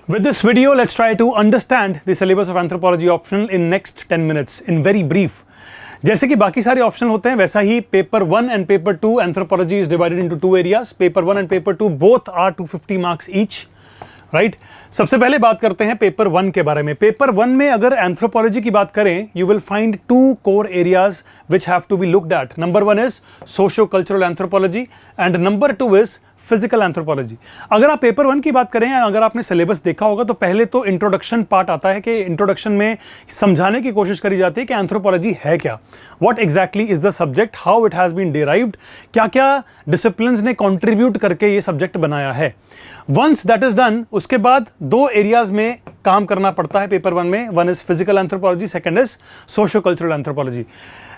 With this video, let's try to understand the syllabus of anthropology optional in next 10 minutes in very brief. जैसे कि बाकी सारे option होते हैं वैसा ही paper 1 and paper 2 anthropology is divided into 2 areas. Paper 1 and paper 2 both are 250 marks each. Right. सबसे पहले बात करते हैं पेपर 1 के बारे में. पेपर 1 में अगर एंथ्रोपोलॉजी की बात करें, you will find 2 core areas which have to be looked at. Number 1 is socio cultural anthropology and number 2 is physical anthropology. अगर आप पेपर 1 की बात करें, अगर आपने सिलेबस देखा होगा तो पहले तो इंट्रोडक्शन पार्ट आता है कि इंट्रोडक्शन में समझाने की कोशिश करी जाती है कि एंथ्रोपोलॉजी है क्या, what exactly is the subject, how it has been derived, क्या क्या डिसिप्लिन्स ने कंट्रीब्यूट करके ये सब्जेक्ट बनाया है. वंस दैट इज डन, उसके बाद 2 एरियाज में काम करना पड़ता है पेपर 1 में. One is physical anthropology, second is socio cultural anthropology.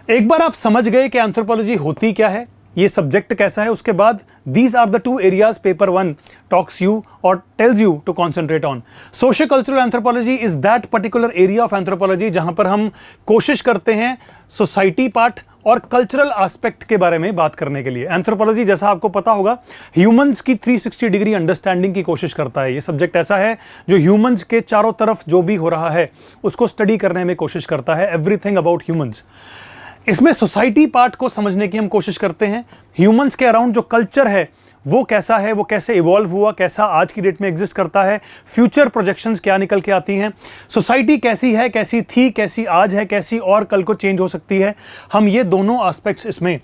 एक बार आप समझ गए कि एंथ्रोपोलॉजी होती क्या है, ये सब्जेक्ट कैसा है, उसके बाद these are the 2 areas paper 1 talks you or tells you to concentrate on. Socio cultural anthropology is that particular area of anthropology जहां पर हम कोशिश करते हैं सोसाइटी पार्ट और कल्चरल एस्पेक्ट के बारे में बात करने के लिए. एंथ्रोपोलॉजी जैसा आपको पता होगा ह्यूमंस की 360 डिग्री अंडरस्टैंडिंग की कोशिश करता है. ये सब्जेक्ट ऐसा है जो ह्यूमंस के चारों तरफ जो भी हो रहा है उसको स्टडी करने में कोशिश करता है, एवरीथिंग अबाउट ह्यूमंस. इसमें सोसाइटी पार्ट को समझने की हम कोशिश करते हैं. ह्यूमंस के अराउंड जो कल्चर है वो कैसा है, वो कैसे इवॉल्व हुआ, कैसा आज की डेट में एग्जिस्ट करता है, फ्यूचर प्रोजेक्शंस क्या निकल के आती हैं, सोसाइटी कैसी है, कैसी थी, कैसी आज है, कैसी और कल को चेंज हो सकती है. हम ये दोनों एस्पेक्ट्स इसमें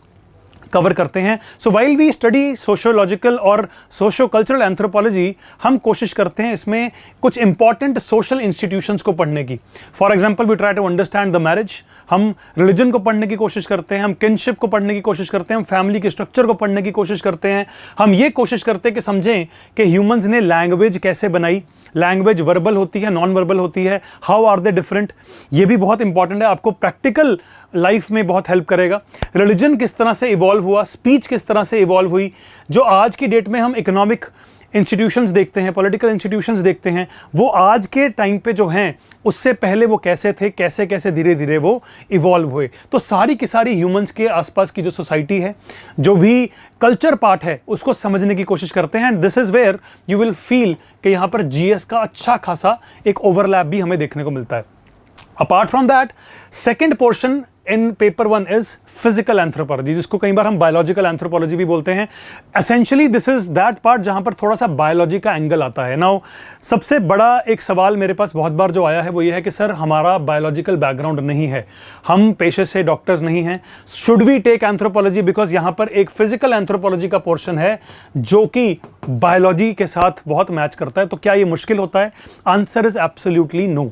कवर करते हैं. So while we study sociological और सोशियो कल्चरल एंथ्रोपोलॉजी, हम कोशिश करते हैं इसमें कुछ इंपॉर्टेंट सोशल इंस्टीट्यूशंस को पढ़ने की. For example we try to understand the marriage. हम रिलीजन को पढ़ने की कोशिश करते हैं, हम किनशिप को पढ़ने की कोशिश करते हैं, हम फैमिली के स्ट्रक्चर को पढ़ने की कोशिश करते हैं. हम ये कोशिश करते हैं कि समझें कि ह्यूमंस ने लैंग्वेज कैसे बनाई. लैंग्वेज वर्बल होती है, नॉन वर्बल होती है, हाउ आर दे डिफरेंट. ये भी बहुत इंपॉर्टेंट है, आपको प्रैक्टिकल लाइफ में बहुत हेल्प करेगा. रिलीजन किस तरह से इवॉल्व हुआ, स्पीच किस तरह से इवॉल्व हुई. जो आज की डेट में हम इकोनॉमिक इंस्टीट्यूशंस देखते हैं, पॉलिटिकल इंस्टीट्यूशंस देखते हैं, वो आज के टाइम पे जो हैं उससे पहले वो कैसे थे, कैसे कैसे धीरे धीरे वो इवॉल्व हुए. तो सारी की सारी ह्यूमंस के आसपास की जो सोसाइटी है, जो भी कल्चर पार्ट है, उसको समझने की कोशिश करते हैं. And this is where you will feel कि यहाँ पर जीएस का अच्छा खासा एक ओवरलैप भी हमें देखने को मिलता है. Apart from that, second portion in paper 1 is physical anthropology, जिसको कई बार हम बायोलॉजिकल एंथ्रोपोलॉजी भी बोलते हैं. Essentially this is that part जहां पर थोड़ा सा बायोलॉजी का एंगल आता है. नाउ सबसे बड़ा एक सवाल मेरे पास बहुत बार जो आया है वो ये है कि सर हमारा बायोलॉजिकल बैकग्राउंड नहीं है, हम पेशे से डॉक्टर्स नहीं हैं, should we take anthropology, because यहां पर एक फिजिकल एंथ्रोपोलॉजी का पोर्शन है जो कि बायोलॉजी के साथ बहुत मैच करता है. तो क्या ये मुश्किल होता है? Answer is absolutely no.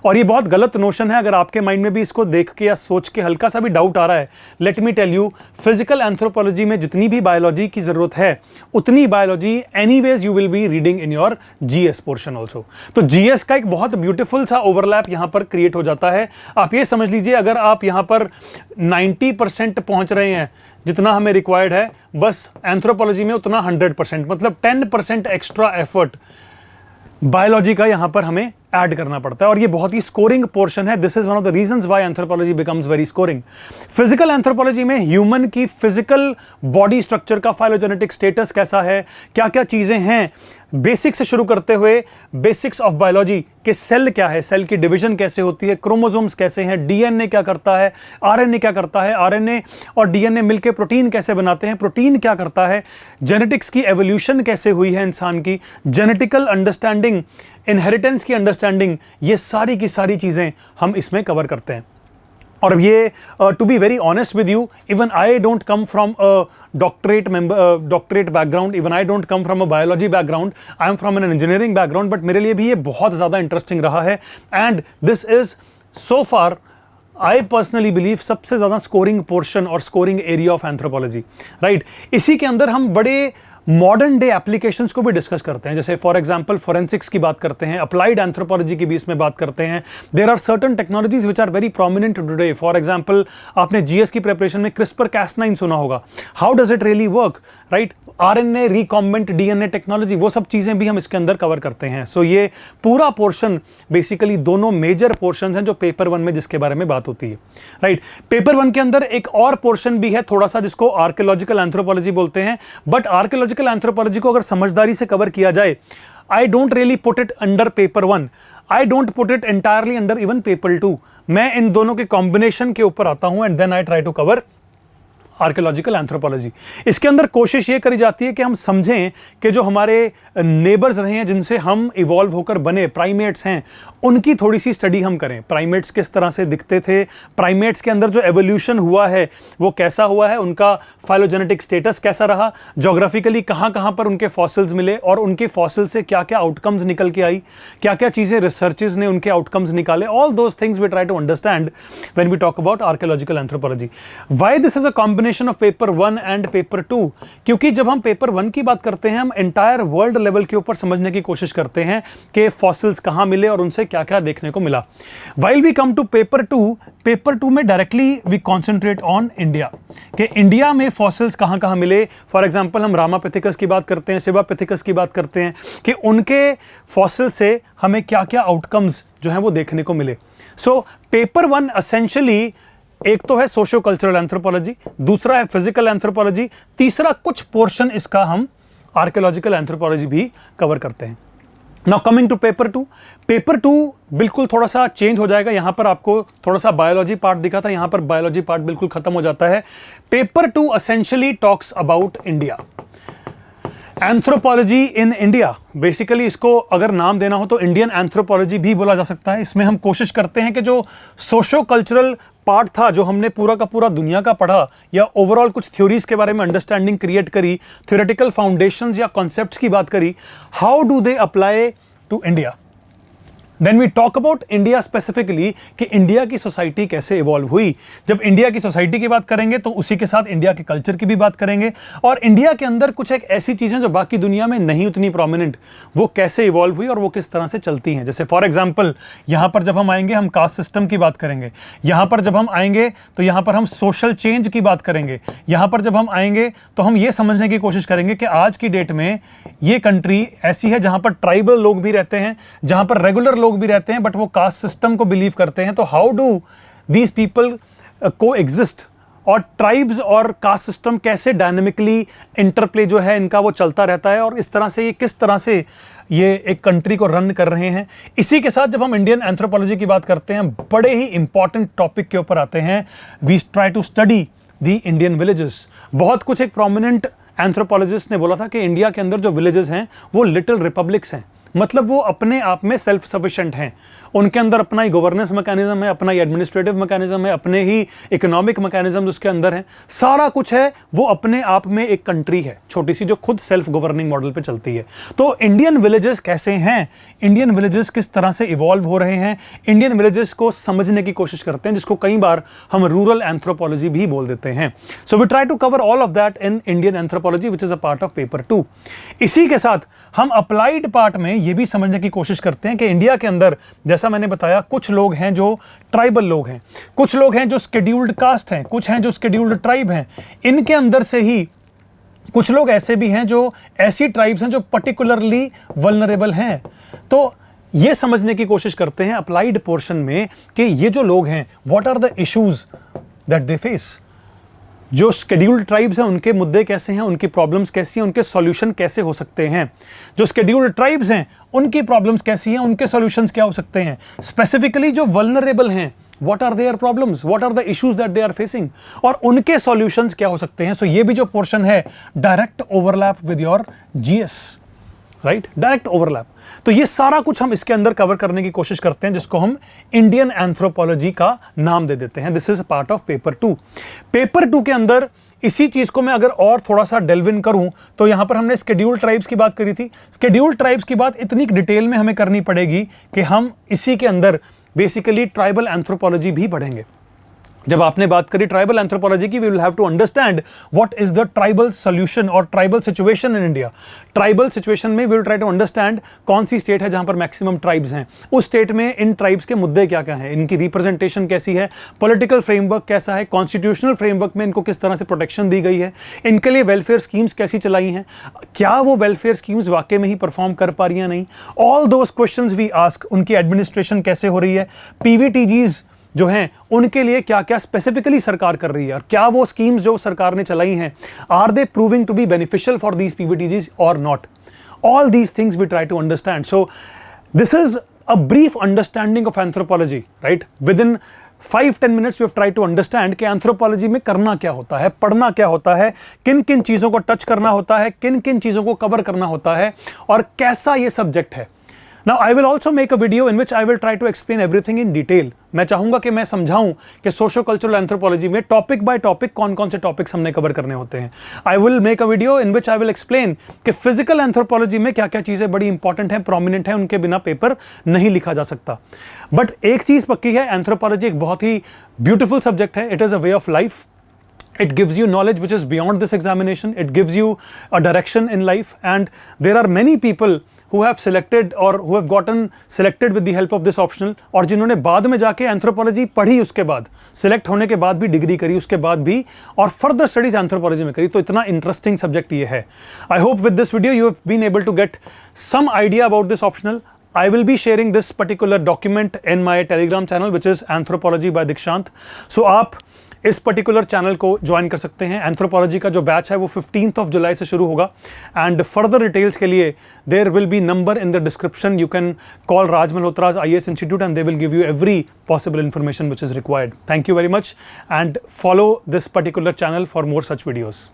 और ये बहुत गलत नोशन है. अगर आपके माइंड में भी इसको देख के या सोच के हल्का सा भी डाउट आ रहा है, let me tell you, physical anthropology में जितनी भी बायोलॉजी की जरूरत है उतनी biology anyways you will be reading in your GS portion also. तो जीएस का एक बहुत ब्यूटीफुल सा ओवरलैप यहां पर क्रिएट हो जाता है. आप ये समझ लीजिए, अगर आप यहां पर 90% पहुंच रहे हैं जितना हमें रिक्वायर्ड है, बस एंथ्रोपोलॉजी में उतना 100%, मतलब 10% एक्स्ट्रा एफर्ट बायोलॉजी का यहां पर हमें ऐड करना पड़ता है. और ये बहुत ही स्कोरिंग पोर्शन है. This is one of the reasons why anthropology becomes very scoring. Physical anthropology में ह्यूमन की फिजिकल बॉडी स्ट्रक्चर का फाइलोजेनेटिक स्टेटस कैसा है, क्या क्या चीजें हैं, बेसिक से शुरू करते हुए बेसिक्स ऑफ बायोलॉजी के सेल क्या है, सेल की डिवीजन कैसे होती है, क्रोमोसोम्स कैसे हैं, डीएनए क्या करता है, आरएनए क्या करता है, आरएनए और डीएनए मिलकर प्रोटीन कैसे बनाते हैं, प्रोटीन क्या करता है, जेनेटिक्स की एवोल्यूशन कैसे हुई है इंसान की, जेनेटिकल अंडरस्टैंडिंग, इनहेरिटेंस की अंडरस्टैंडिंग, ये सारी की सारी चीजें हम इसमें कवर करते हैं. और ये to be very honest with you, even I don't come from a doctorate background, even I don't come from a biology background, I am from an engineering background, but मेरे लिए भी ये बहुत ज़्यादा इंटरेस्टिंग रहा है. And this is so far I personally believe सबसे ज़्यादा स्कोरिंग पोर्शन और scoring area of anthropology. Right. इसी के अंदर हम बड़े मॉडर्न डे एप्लीकेशंस को भी डिस्कस करते हैं. जैसे फॉर एग्जांपल फोरेंसिक्स की बात करते हैं, अप्लाइड एंथ्रोपोलॉजी की भी इसमें बात करते हैं. There are certain technologies which are very prominent today. For example आपने जीएस की प्रिपरेशन में CRISPR-Cas9 सुना होगा. How does it really work, right. RNA, recombinant DNA technology, वो सब चीजें भी हम इसके अंदर कवर करते हैं. सो ये पूरा पोर्शन बेसिकली दोनों मेजर पोर्शन हैं जो पेपर 1 में जिसके बारे में बात होती है. राइट. पेपर 1 के अंदर एक और पोर्शन भी है थोड़ा सा जिसको आर्कियोलॉजिकल एंथ्रोपोलॉजी बोलते हैं. बट आर्कियोलॉजिकल एंथ्रोपोलॉजी को अगर समझदारी से कवर किया जाए, I don't really put it under paper 1, I don't put it entirely under even paper 2। मैं इन दोनों के कॉम्बिनेशन के ऊपर आता हूं and then I try to cover archaeological anthropology. इसके अंदर कोशिश ये करी जाती है कि हम समझें कि जो हमारे नेबर्स रहे हैं, जिनसे हम इवॉल्व होकर बने, प्राइमेट्स हैं, उनकी थोड़ी सी स्टडी हम करें। प्राइमेट्स किस तरह से दिखते थे, प्राइमेट्स के अंदर जो एवोल्यूशन हुआ है वो कैसा हुआ है, उनका फाइलोजेनेटिक स्टेटस कैसा रहा, जोग्राफिकली कहाँ कहाँ पर उनके फॉसिल्स मिले और उनके फॉसिल से क्या क्या आउटकम्स निकल के आई, क्या क्या चीज़ें रिसर्चेज ने उनके आउटकम्स निकाले। All those things we try to understand when we talk about archaeological anthropology. Why this is a combination of paper 1 and paper 2? क्योंकि जब हम पेपर 1 की बात करते हैं, हम एंटायर वर्ल्ड लेवल के ऊपर समझने की कोशिश करते हैं कि फॉसिल्स कहां मिले और उनसे क्या क्या देखने को मिला। While we come to paper 2, paper 2 में directly we concentrate on India, कि इंडिया में फॉसिल्स कहां कहां मिले। फॉर एग्जांपल हम रामापिथिकस की बात करते हैं, शिवापिथिकस की बात करते हैं कि उनके फॉसिल से हमें क्या क्या आउटकम्स जो है वो देखने को मिले। सो पेपर 1 एसेंशियली एक तो है सोशियो कल्चरल एंथ्रोपोलॉजी, दूसरा है फिजिकल एंथ्रोपोलॉजी, तीसरा कुछ पोर्शन इसका हम आर्कियोलॉजिकल एंथ्रोपोलॉजी भी कवर करते हैं। Now coming to paper 2, paper 2 बिल्कुल थोड़ा सा चेंज हो जाएगा। यहां पर आपको थोड़ा सा बायोलॉजी पार्ट दिखा था, यहां पर बायोलॉजी पार्ट बिल्कुल खत्म हो जाता है। Paper 2 essentially talks about India, anthropology in India. Basically इसको अगर नाम देना हो तो इंडियन एंथ्रोपोलॉजी भी बोला जा सकता है। इसमें हम कोशिश करते हैं कि जो सोशो कल्चरल पार्ट था, जो हमने पूरा का पूरा दुनिया का पढ़ा या ओवरऑल कुछ थ्योरीज के बारे में अंडरस्टैंडिंग क्रिएट करी, थ्योरेटिकल फाउंडेशंस या कॉन्सेप्ट्स की बात करी, how do they apply to India. Then we talk about India specifically, कि इंडिया की सोसाइटी कैसे इवॉल्व हुई। जब इंडिया की सोसाइटी की बात करेंगे तो उसी के साथ इंडिया के कल्चर की भी बात करेंगे, और इंडिया के अंदर कुछ एक ऐसी चीज़ें जो बाकी दुनिया में नहीं उतनी प्रोमिनेंट, वो कैसे इवॉल्व हुई और वो किस तरह से चलती हैं। जैसे फॉर एग्जाम्पल यहाँ पर जब हम आएंगे हम कास्ट सिस्टम की बात करेंगे, यहाँ पर जब हम आएंगे तो यहाँ पर हम सोशल चेंज की बात करेंगे, यहाँ पर जब हम आएंगे तो हम ये समझने की कोशिश करेंगे कि आज की डेट में ये कंट्री ऐसी है जहाँ पर ट्राइबल लोग भी रहते हैं, जहाँ पर रेगुलर लोग भी रहते हैं, बट वो कास्ट सिस्टम को बिलीव करते हैं। तो हाउ डू दीज पीपल को एग्जिस्ट, और ट्राइब्स और कास्ट सिस्टम कैसे डायनेमिकली इंटरप्ले जो है इनका वो चलता रहता है, और इस तरह से ये किस तरह से ये एक कंट्री को रन कर रहे हैं। इसी के साथ जब हम इंडियन एंथ्रोपोलॉजी की बात करते हैं, बड़े ही इंपॉर्टेंट टॉपिक के ऊपर आते हैं। We try to study the Indian villages. बहुत कुछ एक प्रोमिनेंट एंथ्रोपोलॉजिस्ट ने बोला था कि इंडिया के अंदर जो विलेजेस हैं वो लिटिल रिपब्लिक्स हैं, मतलब वो अपने आप में सेल्फ सफिशिएंट हैं। उनके अंदर अपना ही गवर्नेंस मैकेनिज्म है, अपना ही एडमिनिस्ट्रेटिव मैकेनिज्म है, अपने ही इकोनॉमिक मैकेनिज्म उसके अंदर है, सारा कुछ है। वो अपने आप में एक कंट्री है छोटी सी, जो खुद सेल्फ गवर्निंग मॉडल पे चलती है। तो इंडियन विलेजेस कैसे हैं, इंडियन विलेजेस किस तरह से इवॉल्व हो रहे हैं, इंडियन विलेजेस को समझने की कोशिश करते हैं, जिसको कई बार हम रूरल एंथ्रोपोलॉजी भी बोल देते हैं। So we try to cover all of that in Indian anthropology which is a part of paper 2। इसी के साथ हम अप्लाइड पार्ट में ये भी समझने की कोशिश करते हैं कि इंडिया के अंदर, जैसा मैंने बताया, कुछ लोग हैं जो ट्राइबल लोग हैं, कुछ लोग हैं जो शेड्यूल्ड कास्ट हैं, कुछ हैं जो शेड्यूल्ड ट्राइब हैं। इनके अंदर से ही कुछ लोग ऐसे भी हैं जो ऐसी ट्राइब्स हैं जो पर्टिकुलरली वल्नरेबल हैं। तो ये समझने की कोशिश करते हैं अप्लाइड पोर्शन में कि ये जो लोग हैं, what are the issues that they face. जो शेड्यूल्ड ट्राइब्स हैं उनके मुद्दे कैसे हैं, उनकी प्रॉब्लम्स कैसी हैं, उनके सॉल्यूशन कैसे हो सकते हैं। जो शेड्यूल्ड ट्राइब्स हैं उनकी प्रॉब्लम्स कैसी हैं, उनके सॉल्यूशंस क्या हो सकते हैं। स्पेसिफिकली जो वल्नरेबल हैं, what are their problems, what are the issues that they are facing, और उनके सॉल्यूशंस क्या हो सकते हैं। सो ये भी जो पोर्शन है, direct overlap with your GS, right, direct overlap. तो ये सारा कुछ हम इसके अंदर कवर करने की कोशिश करते हैं, जिसको हम इंडियन एंथ्रोपोलॉजी का नाम दे देते हैं। This is part of paper 2। Paper 2 के अंदर इसी चीज को मैं अगर और थोड़ा सा डेल्व इन करूं, तो यहां पर हमने शेड्यूल्ड ट्राइब्स की बात करी थी। शेड्यूल्ड ट्राइब्स की बात इतनी डिटेल में हमें करनी पड़ेगी कि हम इसी के अंदर बेसिकली ट्राइबल एंथ्रोपोलॉजी भी पढ़ेंगे। जब आपने बात करी ट्राइबल एंथ्रोपोलॉजी की, we will have to understand what is the tribal solution or tribal situation in India. Tribal situation में we will try to understand कौन सी स्टेट है जहां पर मैक्सिमम ट्राइब्स हैं, उस स्टेट में इन ट्राइब्स के मुद्दे क्या क्या हैं, इनकी रिप्रेजेंटेशन कैसी है, पॉलिटिकल फ्रेमवर्क कैसा है, कॉन्स्टिट्यूशनल फ्रेमवर्क में इनको किस तरह से प्रोटेक्शन दी गई है, इनके लिए वेलफेयर स्कीम्स कैसी चलाई हैं, क्या वो वेलफेयर स्कीम्स वाकई में ही परफॉर्म कर पा रही हैं नहीं। All those questions we ask. उनकी एडमिनिस्ट्रेशन कैसे हो रही है, पीवीटीजीज जो हैं उनके लिए क्या क्या स्पेसिफिकली सरकार कर रही है, और क्या वो स्कीम्स जो सरकार ने चलाई हैं, are they proving to be beneficial for these PVTGs और not. All these things we try to understand. So this is a brief understanding of anthropology, right? Within 5-10 minutes we have tried to understand कि anthropology में करना क्या होता है, पढ़ना क्या होता है, किन किन चीज़ों को टच करना होता है, किन किन चीज़ों को कवर करना होता है और कैसा ये सब्जेक्ट है. Now I will also make a video in which I will try to explain everything in detail. मैं चाहूंगा कि मैं समझाऊं कि सोशो कल्चरल एंथ्रोपोलॉजी में टॉपिक बाय टॉपिक कौन कौन से टॉपिक्स हमने कवर करने होते हैं. I will make a video in which I will explain कि फिजिकल एंथ्रोपोलॉजी में क्या क्या चीज़ें बड़ी इंपॉर्टेंट हैं, प्रोमिनेंट हैं, उनके बिना पेपर नहीं लिखा जा सकता. बट एक चीज़ पक्की है, एंथ्रोपोलॉजी एक बहुत ही ब्यूटिफुल सब्जेक्ट है. It is a way of life. It gives you knowledge which is beyond this examination. It gives you a direction in life, and there are many people who have selected or who have gotten selected with the help of this optional, और जिन्होंने बाद में जाके anthropology पढ़ी, उसके बाद select होने के बाद भी डिग्री करी, उसके बाद भी और फर्दर स्टडीज एंथ्रोपोलॉजी में करी. तो इतना इंटरेस्टिंग सब्जेक्ट ये है. I hope with this video you have been able to get some idea about this optional. I will be sharing this particular document in my Telegram channel, which is Anthropology by Dikshant. So आप इस particular channel को join कर सकते हैं. Anthropology का जो batch है वो 15th of July से शुरू होगा. एंड फर्दर डिटेल्स के लिए there will be number in the description. You can call Raj Malhotra's IAS Institute and they will give you every possible information which is required. Thank you very much and follow this particular channel for more such videos.